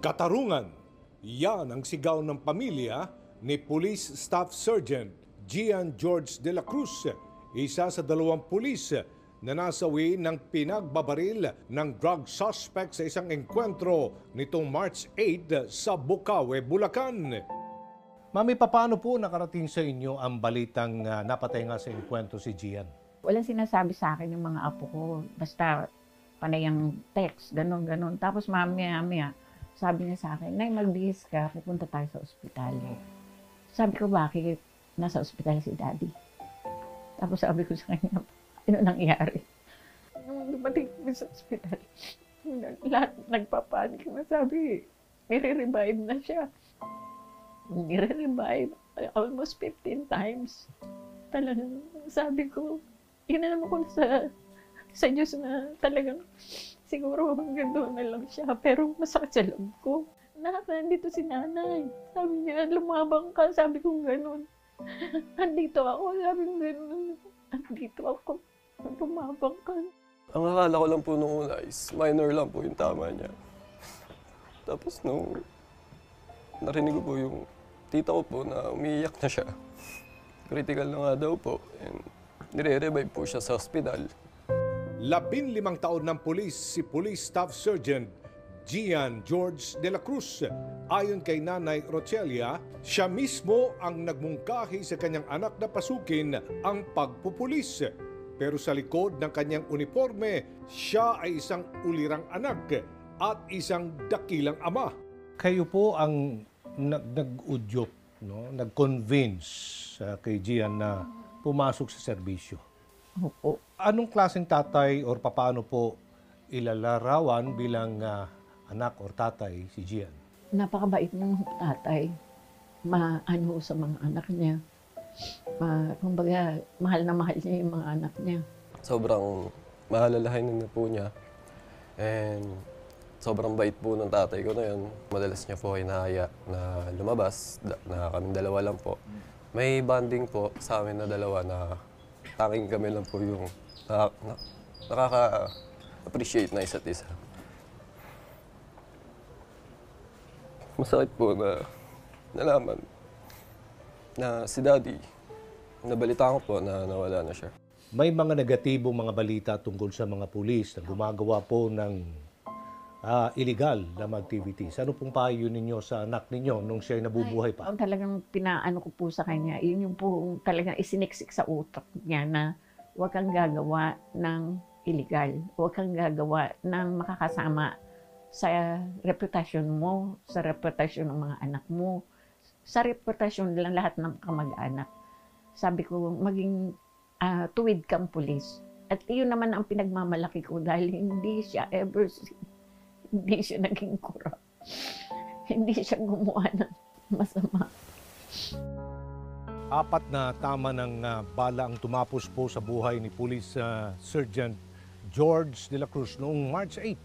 Katarungan, yan ang sigaw ng pamilya ni Police Staff Sergeant Gian George de la Cruz, isa sa 2 pulis na nasawi ng pinagbabaril ng drug suspect sa isang engkwentro nitong March 8 sa Bukawe, Bulacan. Mami, paano po nakarating sa inyo ang balitang napatay nga sa engkwentro si Gian? Walang sinasabi sa akin yung mga apo ko. Basta panay ang text, ganon. Tapos mamaya, sabi niya sa akin, Nay, magbihis ka, pupunta tayo sa ospital. Sabi ko, bakit? Nasa ospital si Daddy. Tapos sabi ko sa kanya, ano nangyari? Nung dumating kami sa ospital, lahat nagpapanik na sabi, nire-revive na siya. Nire-revive almost 15 times. Talagang sabi ko, inalam ko sa Diyos na talagang siguro hanggang doon na lang siya, pero masakit sa loob ko. Nandito si nanay. Sabi niya, lumabang ka. Sabi ko gano'n. Andito ako. Sabi ko gano'n. Andito ako. Lumabang ka. Ang akala ko lang po nung una is minor lang po yung tama niya. Tapos nung narinig ko po yung tita ko po na umiiyak na siya. Critical na nga daw po. And nire-revive po siya sa hospital. 15 taon ng pulis si Police Staff Sergeant Gian George de la Cruz. Ayon kay Nanay Rochelia, siya mismo ang nagmungkahi sa kanyang anak na pasukin ang pagpupulis. Pero sa likod ng kanyang uniforme, siya ay isang ulirang anak at isang dakilang ama. Kayo po ang nag-udyok, no? Nag-convince kay Gian na pumasok sa serbisyo. Opo. Anong klaseng tatay or paano po ilalarawan bilang anak or tatay si Gian? Napakabait ng tatay. Maano sa mga anak niya. Kumbaga, mahal na mahal niya yung mga anak niya. Sobrang mahalalahanin na po niya. And sobrang bait po ng tatay ko na yun. Madalas niya po hinahaya na lumabas, na kaming dalawa lang po. May bonding po sa amin na dalawa na tanging kami lang po yung nakaka-appreciate na isa't isa. Masakit po na nalaman na si Daddy, nabalitaan ko po na nawala na siya. May mga negatibong mga balita tungkol sa mga pulis na gumagawa po ng illegal na activities. Ano pong payo ninyo sa anak ninyo nung siya'y nabubuhay pa? Ang talagang pinaano ko po sa kanya, yun yung po talagang isiniksik sa utak niya na huwag kang gagawa ng illegal. Huwag kang gagawa ng makakasama sa reputasyon mo, sa reputasyon ng mga anak mo, sa reputasyon lang lahat ng kamag-anak. Sabi ko, maging tuwid kang pulis. At iyon naman ang pinagmamalaki ko dahil hindi siya naging corrupt. Hindi siya gumawa ng masama. 4 na tama ng bala ang tumapos po sa buhay ni Police Sergeant George de la Cruz noong March 8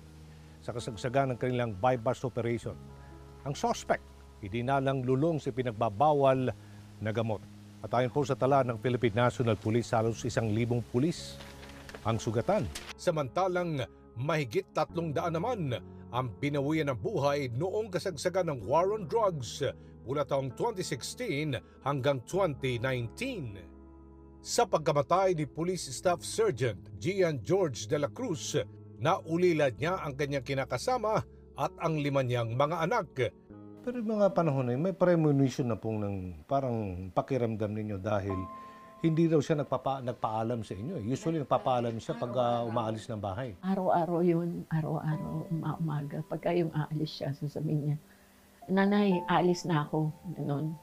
sa kasagsagan ng kanilang buy-bust operation. Ang suspect, idinalang lulong sa pinagbabawal na gamot. At ayon po sa tala ng Philippine National Police, halos 1,000 pulis ang sugatan. Samantalang mahigit 300 naman ang binawian ng buhay noong kasagsagan ng war on drugs mula taong 2016 hanggang 2019. Sa pagkamatay ni Police Staff Sergeant Gian George de la Cruz, naulilad niya ang kanyang kinakasama at ang 5 niyang mga anak. Pero mga panahon na may premonition na pong parang pakiramdam ninyo dahil hindi daw siya nagpaalam sa inyo. Usually nagpapaalam siya pag umaalis ng bahay. Araw-araw yun, araw-araw, umaga. Pagka yung aalis siya, sasabihin niya, Nanay, aalis na ako. Ganun.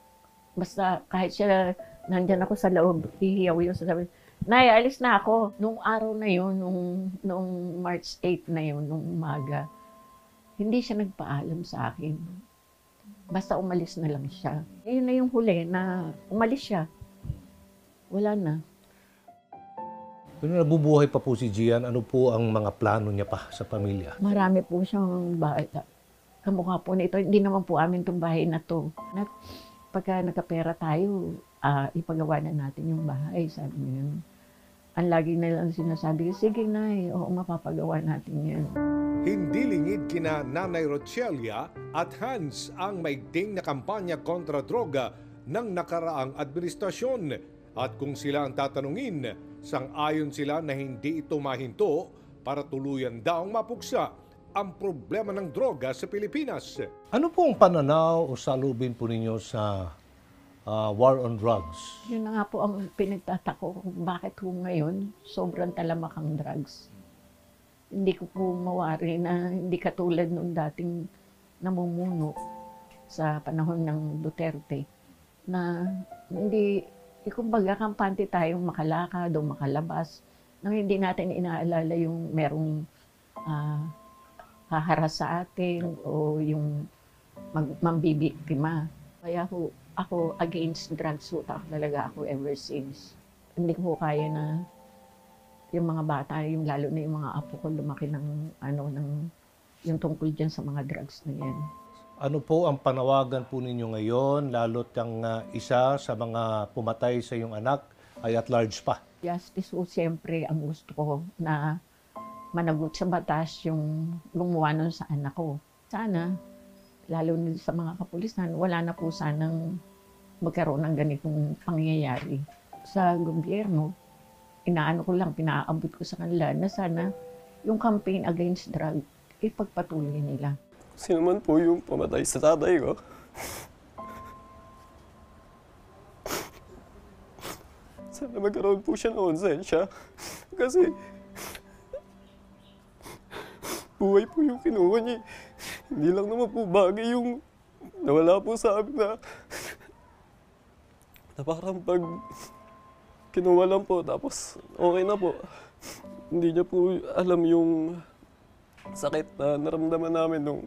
Basta kahit siya, nandyan ako sa loob, hihiyaw yun, sasabihin, Nay, aalis na ako. Nung araw na yun, nung March 8 na yun, nung umaga, hindi siya nagpaalam sa akin. Basta umalis na lang siya. Yun na yung huli na umalis siya. Wala na. Kung nabubuhay pa po si Gian, ano po ang mga plano niya pa sa pamilya? Marami po siyang bahay. Kamukha po nito, hindi naman po amin itong bahay na to. Pagka nagkapera tayo, ipagawa na natin yung bahay, sabi niya. Ang lagi na lang sinasabi, sige na oo, mapapagawa natin yan. Hindi lingid kina Nanay Rochelia at Hans ang maigting na kampanya kontra droga ng nakaraang administrasyon. At kung sila ang tatanungin, sang-ayon sila na hindi ito mahinto para tuluyan daw mapuksa ang problema ng droga sa Pilipinas. Ano po ang pananaw o salubin po ninyo sa war on drugs? Yun na nga po ang pinagtatako kung bakit po ngayon sobrang talamak ang drugs. Hindi ko po mawari na hindi katulad nung dating namumuno sa panahon ng Duterte na hindi, kumbaga kampante tayong makalakad o makalabas nang hindi natin inaalala yung merong haharas sa atin o yung mambibiktima. Kaya ako against drugs po talaga ako ever since. Hindi ko kaya na yung mga bata, yung lalo na yung mga apo ko lumaki ng yung tungkol dyan sa mga drugs na yan. Ano po ang panawagan po ninyo ngayon, lalo't ang isa sa mga pumatay sa iyong anak ay at large pa? Justice po siyempre ang gusto ko na managot sa batas yung gumawa nun sa anak ko. Sana, lalo na sa mga kapulisan, wala na po sanang magkaroon ng ganitong pangyayari. Sa gobyerno, inaano ko lang, pinaabot ko sa kanila na sana yung campaign against drug, ipagpatuloy nila. Sino man po yung pumatay sa tatay ko, sana magkaroon po siya ng konsensya. Kasi buhay po yung kinuha niya. Hindi lang naman po bagay yung nawala po sa amin na parang pag kinuha lang po tapos okay na po. Hindi niya po alam yung sakit na naramdaman namin nung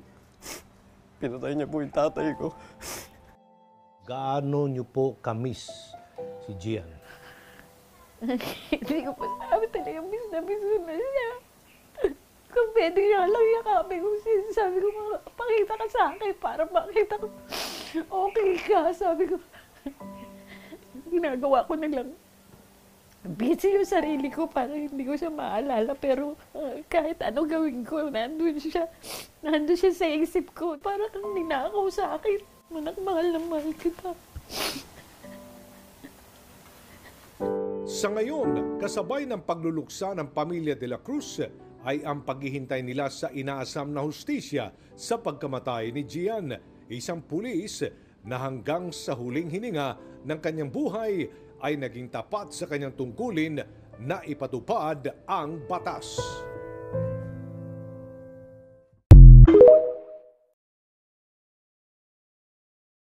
pinatay niya po yung tatay ko. Gaano niyo po kamiss si Gian? Hindi ko pa sabi talaga, miss na siya. Kung pwede niya lang yakapin ko, sabi ko, pakita ka sa akin para makita ko, okay ka. Sabi ko, ginagawa ko na lang. Busy yung sarili ko para hindi ko siya maalala. Pero kahit ano gawin ko, nandun siya sa isip ko. Para kang ninakaw sa akin. Manak, mahal na mahal kita. Sa ngayon, kasabay ng pagluluksa ng pamilya de la Cruz ay ang paghihintay nila sa inaasam na hustisya sa pagkamatay ni Gian, isang pulis na hanggang sa huling hininga ng kanyang buhay ay naging tapat sa kanyang tungkulin na ipatupad ang batas.